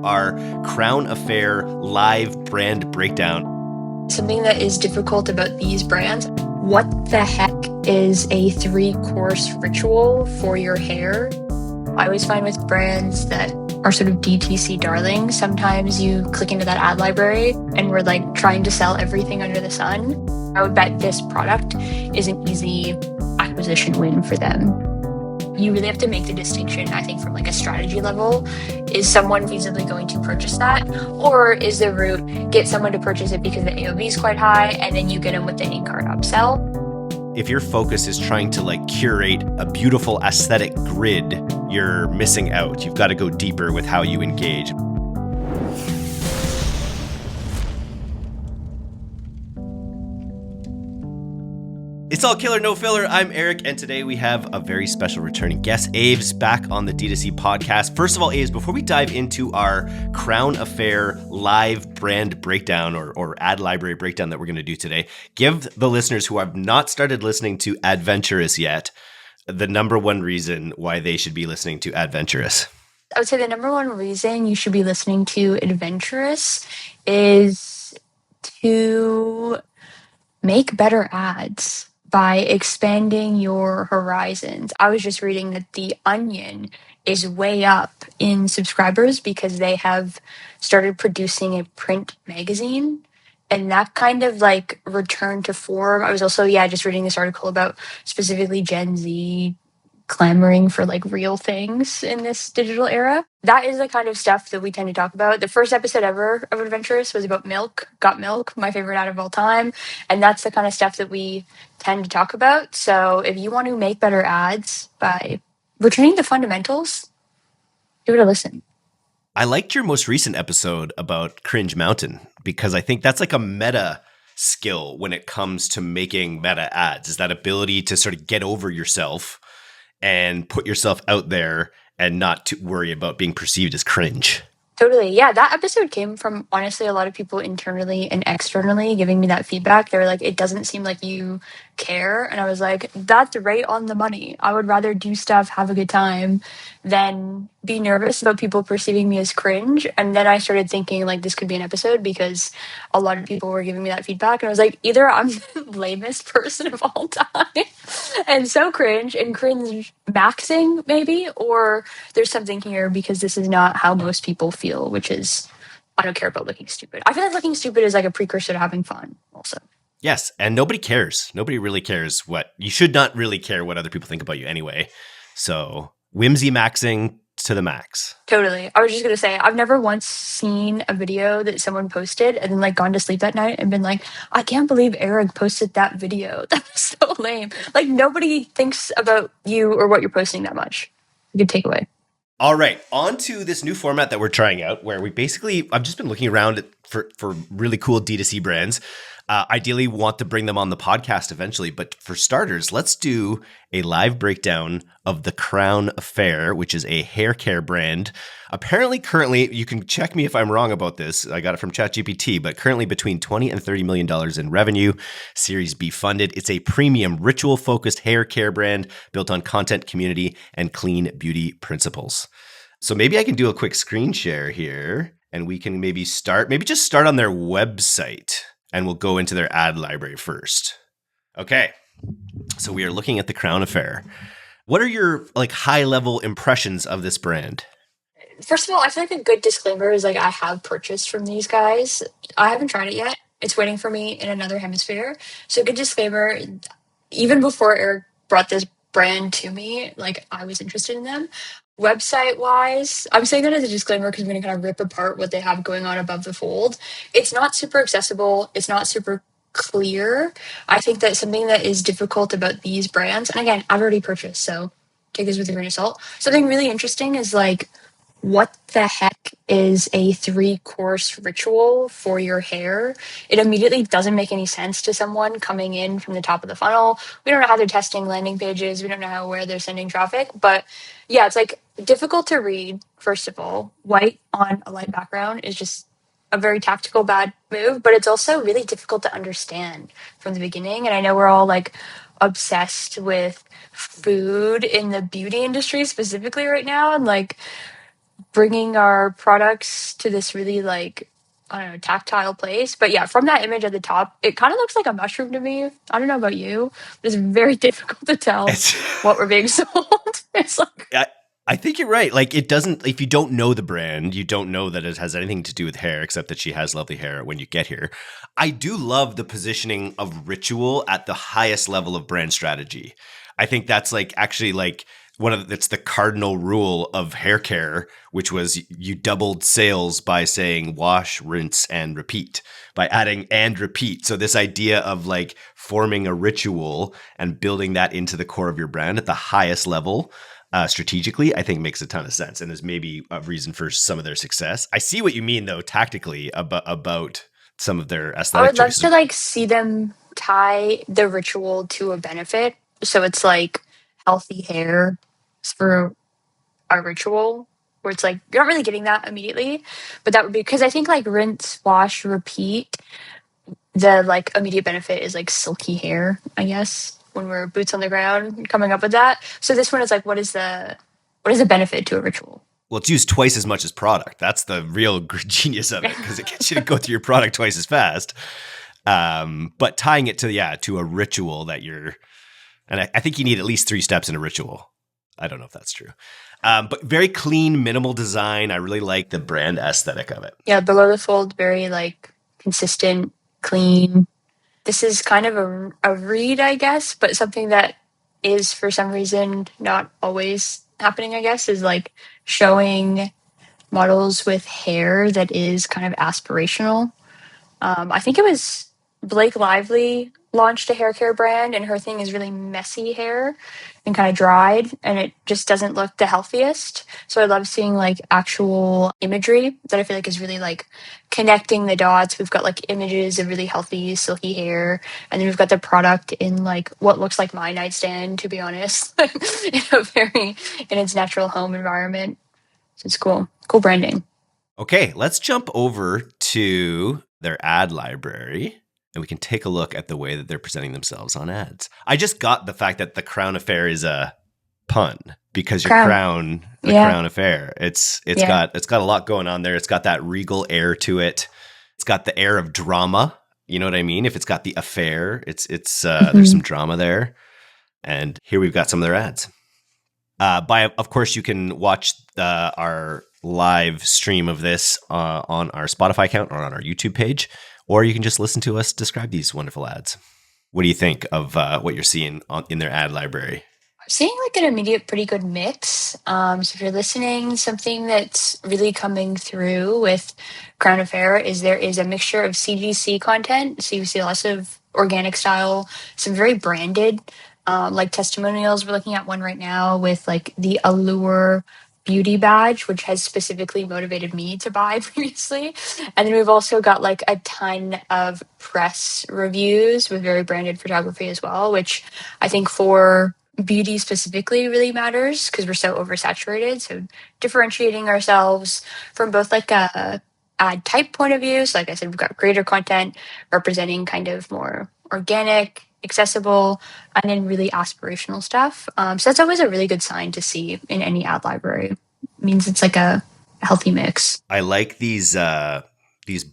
our Crown Affair live brand breakdown. Something that is difficult about these brands, what the heck is a 3-course ritual for your hair? I always find with brands that are sort of DTC darlings, sometimes you click into that ad library and we're like trying to sell everything under the sun. I would bet this product is an easy acquisition win for them. You really have to make the distinction, I think, from like a strategy level. Is someone feasibly going to purchase that? Or is the route, get someone to purchase it because the AOV is quite high and then you get them with the in-cart upsell? If your focus is trying to like curate a beautiful aesthetic grid, you're missing out. You've got to go deeper with how you engage. It's all killer, no filler. I'm Eric, and today we have a very special returning guest, Aves, back on the DTC Podcast. First of all, Aves, before we dive into our Crown Affair live brand breakdown or ad library breakdown that we're going to do today, give the listeners who have not started listening to Adventurous yet the number one reason why they should be listening to Adventurous. I would say the number one reason you should be listening to Adventurous is to make better ads by expanding your horizons. I was just reading that The Onion is way up in subscribers because they have started producing a print magazine. And that kind of like return to form. I was also, just reading this article about specifically Gen Z clamoring for like real things in this digital era. That is the kind of stuff that we tend to talk about. The first episode ever of Adventurous was about milk, Got Milk, my favorite ad of all time. And that's the kind of stuff that we tend to talk about. So if you want to make better ads by returning to fundamentals, give it a listen. I liked your most recent episode about Cringe Mountain because I think that's like a meta skill when it comes to making meta ads, is that ability to sort of get over yourself and put yourself out there and not to worry about being perceived as cringe. Totally. Yeah, that episode came from, honestly, a lot of people internally and externally giving me that feedback. They were like, it doesn't seem like you care. And I was like, that's right on the money. I would rather do stuff, have a good time, than be nervous about people perceiving me as cringe. And then I started thinking, like, this could be an episode because a lot of people were giving me that feedback. And I was like, either I'm the lamest person of all time and so cringe and cringe maxing, maybe, or there's something here because this is not how most people feel, which is, I don't care about looking stupid. I feel like looking stupid is like a precursor to having fun also. Yes, and nobody cares. Nobody really cares you should not really care what other people think about you anyway. So whimsy maxing to the max. Totally. I was just going to say, I've never once seen a video that someone posted and then like gone to sleep that night and been like, I can't believe Eric posted that video. That was so lame. Like nobody thinks about you or what you're posting that much. Good takeaway. All right, on to this new format that we're trying out where I've just been looking around for really cool D2C brands. Ideally want to bring them on the podcast eventually, but for starters, let's do a live breakdown of the Crown Affair, which is a hair care brand. Apparently, currently, you can check me if I'm wrong about this. I got it from ChatGPT, but currently between $20 and $30 million in revenue, Series B funded. It's a premium ritual-focused hair care brand built on content, community, and clean beauty principles. So maybe I can do a quick screen share here, and we can maybe start on their website. And we'll go into their ad library first. Okay, so we are looking at the Crown Affair. What are your like high-level impressions of this brand? First of all, I feel like a good disclaimer is like I have purchased from these guys. I haven't tried it yet. It's waiting for me in another hemisphere. So good disclaimer, even before Eric brought this brand to me, like I was interested in them. Website-wise, I'm saying that as a disclaimer because I'm going to kind of rip apart what they have going on above the fold. It's not super accessible. It's not super clear. I think that something that is difficult about these brands, and again, I've already purchased, so take this with a grain of salt. Something really interesting is like, what the heck is a 3-course ritual for your hair? It immediately doesn't make any sense to someone coming in from the top of the funnel. We don't know how they're testing landing pages. We don't know where they're sending traffic. But yeah, it's like difficult to read, first of all. White on a light background is just a very tactical bad move, but it's also really difficult to understand from the beginning. And I know we're all like obsessed with food in the beauty industry specifically right now. And like, bringing our products to this really like, I don't know, tactile place. But yeah, from that image at the top, it kind of looks like a mushroom to me. I don't know about you, but it's very difficult to tell It's what we're being sold. It's like, I think you're right. Like it doesn't, if you don't know the brand, you don't know that it has anything to do with hair, except that she has lovely hair when you get here. I do love the positioning of Ritual at the highest level of brand strategy. I think that's like actually like that's the cardinal rule of hair care, which was you doubled sales by saying wash, rinse, and repeat, by adding and repeat. So this idea of like forming a ritual and building that into the core of your brand at the highest level strategically, I think makes a ton of sense, and is maybe a reason for some of their success. I see what you mean, though, tactically about some of their I aesthetic would love choices. to like see them tie the ritual to a benefit. So it's like healthy hair for a ritual where it's like you're not really getting that immediately, but that would be because I think like rinse, wash, repeat, the like immediate benefit is like silky hair, I guess, when we're boots on the ground coming up with that. So this one is like what is the benefit to a ritual? Well, it's used twice as much as product. That's the real genius of it, because it gets you to go through your product twice as fast. But tying it to a ritual that and I think you need at least 3 steps in a ritual. I don't know if that's true. But very clean, minimal design. I really like the brand aesthetic of it. Yeah, below the fold, very like consistent, clean. This is kind of a read, I guess, but something that is for some reason not always happening, I guess, is like showing models with hair that is kind of aspirational. I think it was Blake Lively launched a hair care brand, and her thing is really messy hair and kind of dried, and it just doesn't look the healthiest. So I love seeing like actual imagery that I feel like is really like connecting the dots. We've got like images of really healthy, silky hair, and then we've got the product in like what looks like my nightstand, to be honest, in its natural home environment. So it's cool branding. Okay, let's jump over to their ad library, and we can take a look at the way that they're presenting themselves on ads. I just got the fact that the crown affair is a pun, because your crown affair. It's got a lot going on there. It's got that regal air to it. It's got the air of drama. You know what I mean? If it's got the affair, it's there's some drama there. And here we've got some of their ads. Of course, you can watch our live stream of this on our Spotify account or on our YouTube page, or you can just listen to us describe these wonderful ads. What do you think of what you're seeing in their ad library? I'm seeing like an immediate pretty good mix. So if you're listening, something that's really coming through with Crown Affair is there is a mixture of CGC content. So you see lots of organic style, some very branded, like testimonials. We're looking at one right now with like the Allure beauty badge, which has specifically motivated me to buy previously. And then we've also got like a ton of press reviews with very branded photography as well, which I think for beauty specifically really matters because we're so oversaturated. So differentiating ourselves from both like a ad type point of view. So like I said, we've got creator content representing kind of more organic, accessible, and then really aspirational stuff. So that's always a really good sign to see in any ad library. It means it's like a healthy mix. I like these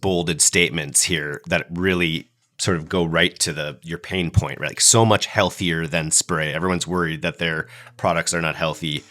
bolded statements here that really sort of go right to your pain point, right? Like so much healthier than spray. Everyone's worried that their products are not healthy.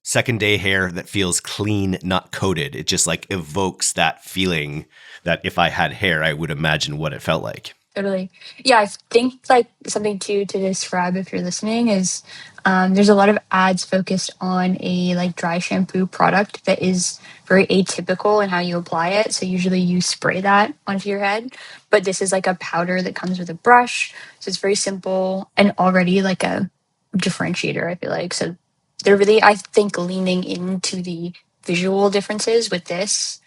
Second day hair that feels clean, not coated. It just like evokes that feeling that if I had hair, I would imagine what it felt like. Totally. Yeah, I think like something to describe if you're listening is there's a lot of ads focused on a like dry shampoo product that is very atypical in how you apply it. So usually you spray that onto your head, but this is like a powder that comes with a brush. So it's very simple and already like a differentiator, I feel like. So they're really, I think, leaning into the visual differences with this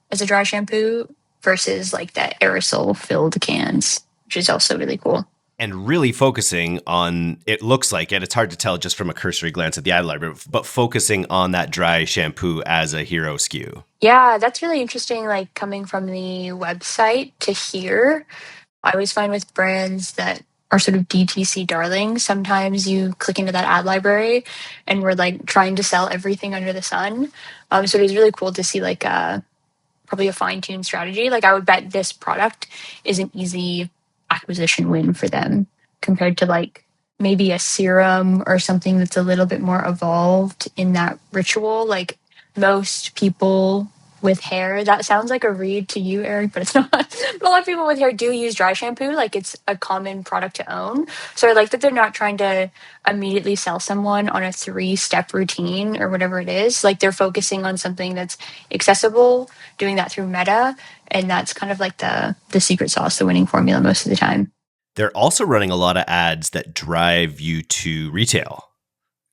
as a dry shampoo versus like that aerosol filled cans, which is also really cool. And really focusing on, it looks like it, it's hard to tell just from a cursory glance at the ad library, but focusing on that dry shampoo as a hero SKU. Yeah, that's really interesting, like coming from the website to here. I always find with brands that our sort of DTC darlings, sometimes you click into that ad library and we're like trying to sell everything under the sun. So it is really cool to see like probably a fine-tuned strategy. Like I would bet this product is an easy acquisition win for them compared to like maybe a serum or something that's a little bit more evolved in that ritual. Like most people with hair, that sounds like a read to you, Eric, but it's not. But a lot of people with hair do use dry shampoo. Like it's a common product to own. So I like that they're not trying to immediately sell someone on a 3-step routine or whatever it is. Like they're focusing on something that's accessible, doing that through meta, and that's kind of like the secret sauce, the winning formula most of the time. They're also running a lot of ads that drive you to retail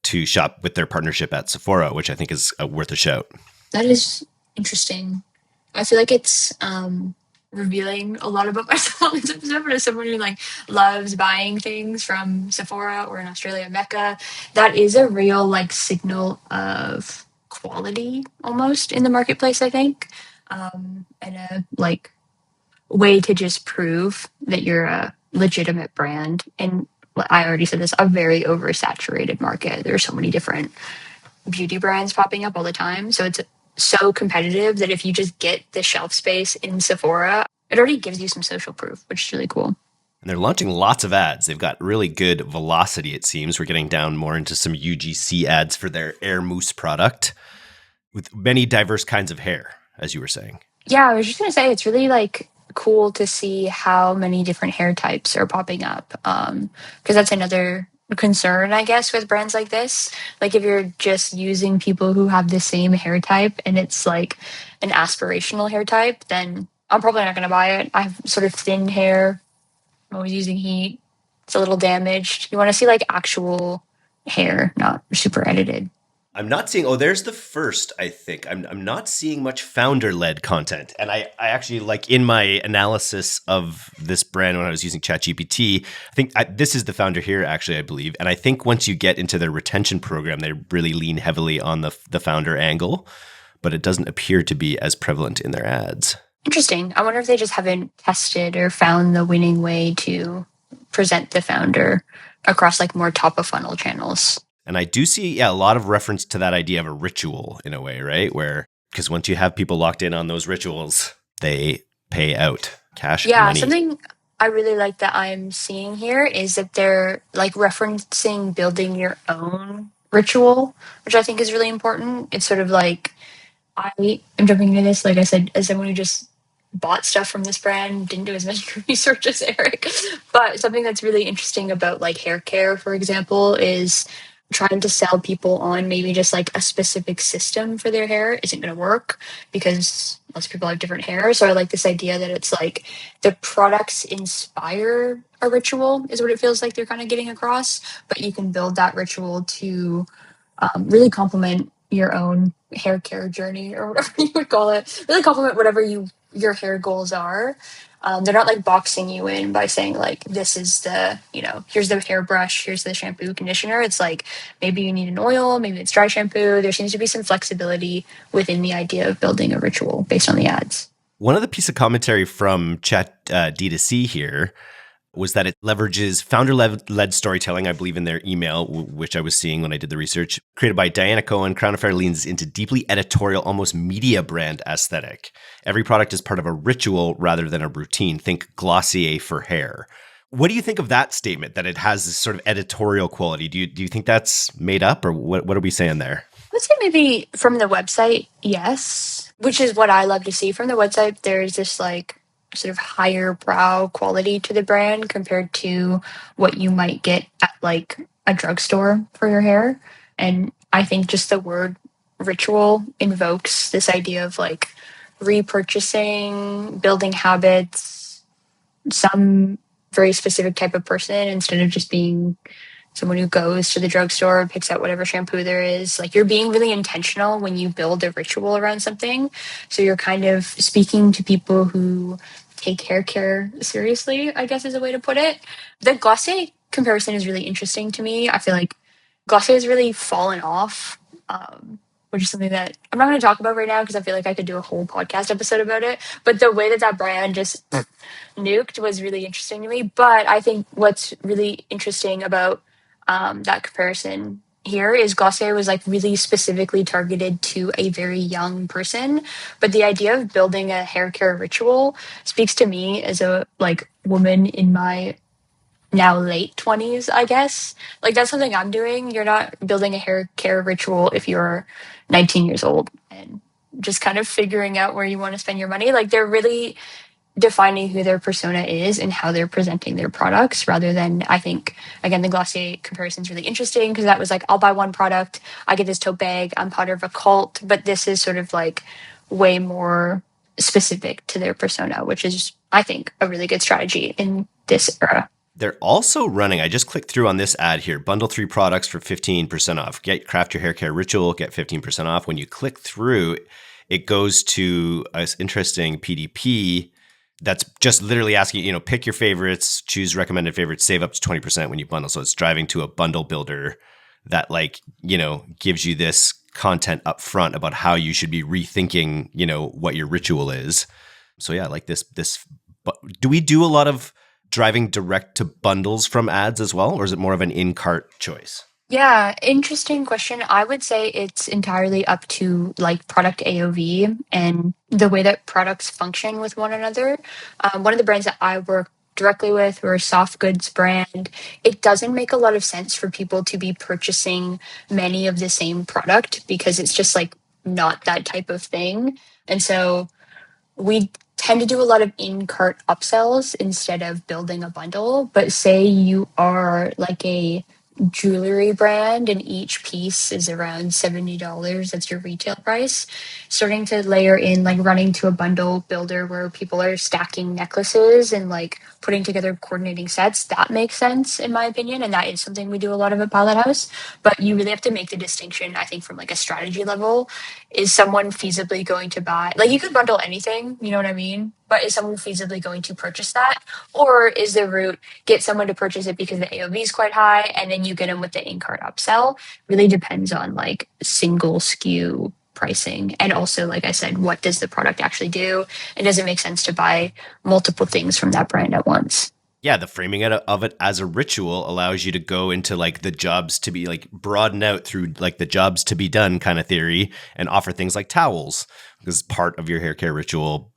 to shop with their partnership at Sephora, which I think is worth a shout. That is interesting. I feel like it's revealing a lot about myself in this episode, but as someone who like loves buying things from Sephora or in Australia, Mecca, that is a real like signal of quality almost in the marketplace, I think. And a like way to just prove that you're a legitimate brand. And I already said this, a very oversaturated market. There's so many different beauty brands popping up all the time. So it's so competitive that if you just get the shelf space in Sephora, it already gives you some social proof, which is really cool. And they're launching lots of ads. They've got really good velocity, it seems. We're getting down more into some UGC ads for their Air Mousse product with many diverse kinds of hair, as you were saying. Yeah, I was just going to say, it's really like cool to see how many different hair types are popping up. Because that's another concern, I guess, with brands like this. Like if you're just using people who have the same hair type and it's like an aspirational hair type, then I'm probably not going to buy it. I have sort of thin hair. I'm always using heat. It's a little damaged. You want to see like actual hair, not super edited. I'm not seeing, there's the first, I think. I'm not seeing much founder-led content. And I actually, like in my analysis of this brand when I was using ChatGPT, I think this is the founder here, actually, I believe. And I think once you get into their retention program, they really lean heavily on the founder angle, but it doesn't appear to be as prevalent in their ads. Interesting. I wonder if they just haven't tested or found the winning way to present the founder across like more top of funnel channels. And I do see, a lot of reference to that idea of a ritual in a way, right? Where, because once you have people locked in on those rituals, they pay out cash money. Yeah, something I really like that I'm seeing here is that they're like referencing building your own ritual, which I think is really important. It's sort of like, I am jumping into this, like I said, as someone who just bought stuff from this brand, didn't do as much research as Eric. But something that's really interesting about like hair care, for example, is trying to sell people on maybe just like a specific system for their hair isn't going to work because most people have different hair. So I like this idea that it's like the products inspire a ritual is what it feels like they're kind of getting across, but you can build that ritual to really complement your own hair care journey or whatever you would call it. Really complement whatever your hair goals are. They're not like boxing you in by saying like, this is the, here's the hairbrush, here's the shampoo, conditioner. It's like, maybe you need an oil, maybe it's dry shampoo. There seems to be some flexibility within the idea of building a ritual based on the ads. One of the piece of commentary from Chat D2C here was that it leverages founder-led storytelling, I believe in their email, which I was seeing when I did the research, created by Diana Cohen. Crown Affair leans into deeply editorial, almost media brand aesthetic. Every product is part of a ritual rather than a routine. Think Glossier for hair. What do you think of that statement, that it has this sort of editorial quality? Do you think that's made up, or what are we saying there? I would say maybe from the website, yes, which is what I love to see from the website. There's this like sort of higher brow quality to the brand compared to what you might get at like a drugstore for your hair. And I think just the word ritual invokes this idea of like repurchasing, building habits, some very specific type of person instead of just being someone who goes to the drugstore and picks out whatever shampoo there is. Like you're being really intentional when you build a ritual around something. So you're kind of speaking to people who take hair care seriously, I guess is a way to put it. The Glossier comparison is really interesting to me. I feel like Glossier has really fallen off which is something that I'm not going to talk about right now because I feel like I could do a whole podcast episode about it. But the way that that brand just nuked was really interesting to me. But I think what's really interesting about that comparison here is Glossier was like really specifically targeted to a very young person. But the idea of building a hair care ritual speaks to me as a like woman in my now late 20s, I guess. Like that's something I'm doing. You're not building a hair care ritual if you're 19 years old and just kind of figuring out where you want to spend your money. Like they're really defining who their persona is and how they're presenting their products rather than, I think, again, the Glossier comparison is really interesting because that was like, I'll buy one product, I get this tote bag, I'm part of a cult. But this is sort of like way more specific to their persona, which is, I think, a really good strategy in this era. They're also running, I just clicked through on this ad here, bundle 3 products for 15% off. Craft your hair care ritual, get 15% off. When you click through, it goes to an interesting PDP that's just literally asking, pick your favorites, choose recommended favorites, save up to 20% when you bundle. So it's driving to a bundle builder that gives you this content up front about how you should be rethinking, what your ritual is. So yeah, like this, do we do a lot of driving direct to bundles from ads as well? Or is it more of an in-cart choice? Yeah, interesting question. I would say it's entirely up to like product AOV and the way that products function with one another. One of the brands that I work directly with, we're a soft goods brand. It doesn't make a lot of sense for people to be purchasing many of the same product because it's just like not that type of thing. And so we tend to do a lot of in-cart upsells instead of building a bundle. But say you are like a jewelry brand and each piece is around $70, that's your retail price. Starting to layer in like running to a bundle builder where people are stacking necklaces and like putting together coordinating sets, that makes sense in my opinion. And that is something we do a lot of at Pilot House. But you really have to make the distinction, I think, from like a strategy level. Is someone feasibly going to buy, like you could bundle anything, you know what I mean? But is someone feasibly going to purchase that? Or is the route get someone to purchase it because the AOV is quite high and then you get them with the in-cart upsell? Really depends on like single SKU pricing. And also, like I said, what does the product actually do? And does it make sense to buy multiple things from that brand at once? Yeah, the framing of it as a ritual allows you to go into like the jobs to be like broaden out through like the jobs to be done kind of theory and offer things like towels because part of your hair care ritual,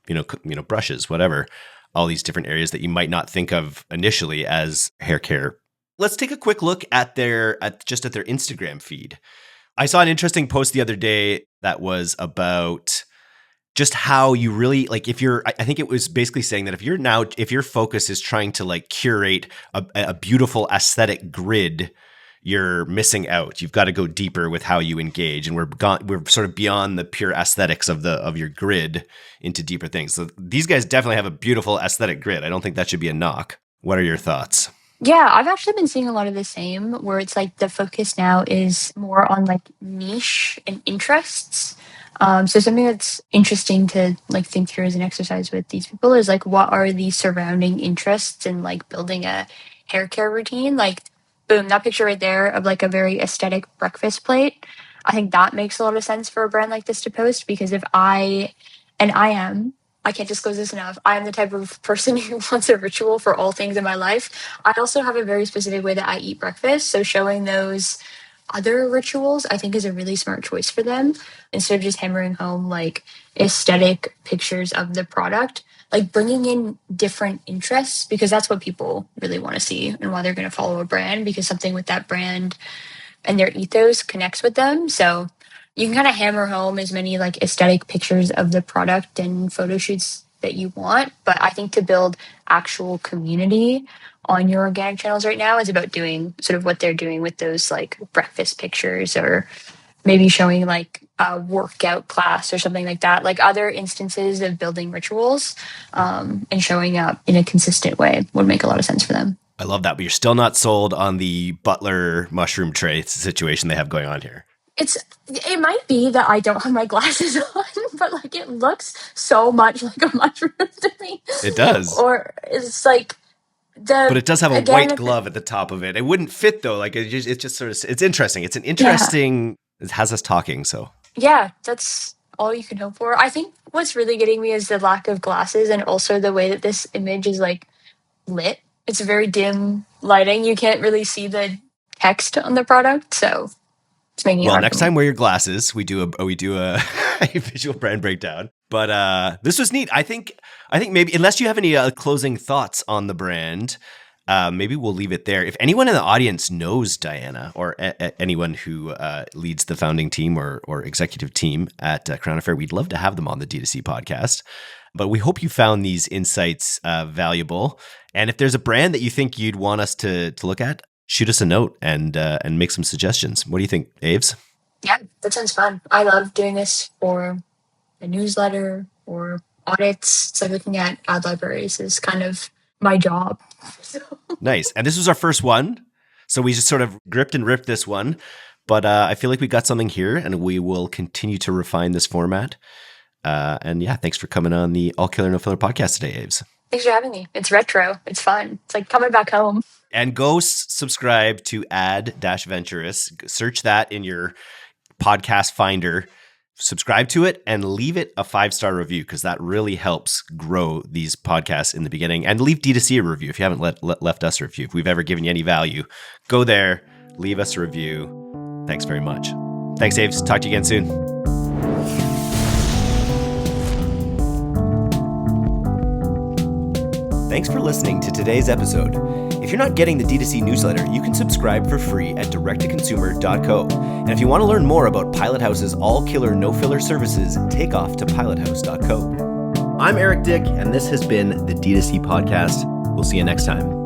brushes, whatever, all these different areas that you might not think of initially as hair care. Let's take a quick look at their Instagram feed. I saw an interesting post the other day that was about just how you really like I think it was basically saying that if your focus is trying to like curate a beautiful aesthetic grid, you're missing out. You've got to go deeper with how you engage. And we're sort of beyond the pure aesthetics of your grid into deeper things. So these guys definitely have a beautiful aesthetic grid. I don't think that should be a knock. What are your thoughts? Yeah, I've actually been seeing a lot of the same where it's like the focus now is more on like niche and interests. So something that's interesting to like think through as an exercise with these people is like what are the surrounding interests in like building a hair care routine? Like boom, that picture right there of like a very aesthetic breakfast plate. I think that makes a lot of sense for a brand like this to post because if I and I can't disclose this enough. I am the type of person who wants a ritual for all things in my life. I also have a very specific way that I eat breakfast. So showing those other rituals, I think, is a really smart choice for them. Instead of just hammering home like aesthetic pictures of the product, like bringing in different interests because that's what people really want to see and why they're going to follow a brand because something with that brand and their ethos connects with them. So you can kind of hammer home as many like aesthetic pictures of the product and photo shoots that you want. But I think to build actual community on your organic channels right now is about doing sort of what they're doing with those like breakfast pictures or maybe showing like a workout class or something like that, like other instances of building rituals and showing up in a consistent way would make a lot of sense for them. I love that, but you're still not sold on the butler mushroom tray situation they have going on here. It might be that I don't have my glasses on, but like it looks so much like a mushroom to me. It does. Or it's like but it does have a white glove at the top of it. It wouldn't fit though. Like it's just sort of, it's interesting. It's an interesting, It has us talking. So Yeah, that's all you can hope for. I think what's really getting me is the lack of glasses and also the way that this image is like lit. It's very dim lighting. You can't really see the text on the product, so it's making it Well, hard next for me. time wear your glasses. We do a a visual brand breakdown. But this was neat. I think maybe unless you have any closing thoughts on the brand, maybe we'll leave it there. If anyone in the audience knows Diana or anyone who leads the founding team or executive team at Crown Affair, we'd love to have them on the D2C podcast. But we hope you found these insights valuable. And if there's a brand that you think you'd want us to look at, shoot us a note and make some suggestions. What do you think, Aves? Yeah, that sounds fun. I love doing this for a newsletter or audits. It's like looking at ad libraries is kind of my job. Nice. And this was our first one. So we just sort of gripped and ripped this one. But I feel like we got something here and we will continue to refine this format. And yeah, thanks for coming on the All Killer No Filler podcast today, Aves. Thanks for having me. It's retro. It's fun. It's like coming back home. And go subscribe to Adventurous. Search that in your podcast finder. Subscribe to it and leave it a 5-star review because that really helps grow these podcasts in the beginning. And leave D2C a review if you haven't left us a review. If we've ever given you any value, go there, leave us a review. Thanks very much. Thanks, Aves. Talk to you again soon. Thanks for listening to today's episode. If you're not getting the D2C newsletter, you can subscribe for free at directtoconsumer.co. And if you want to learn more about Pilot House's all-killer, no-filler services, take off to pilothouse.co. I'm Eric Dyck, and this has been the D2C Podcast. We'll see you next time.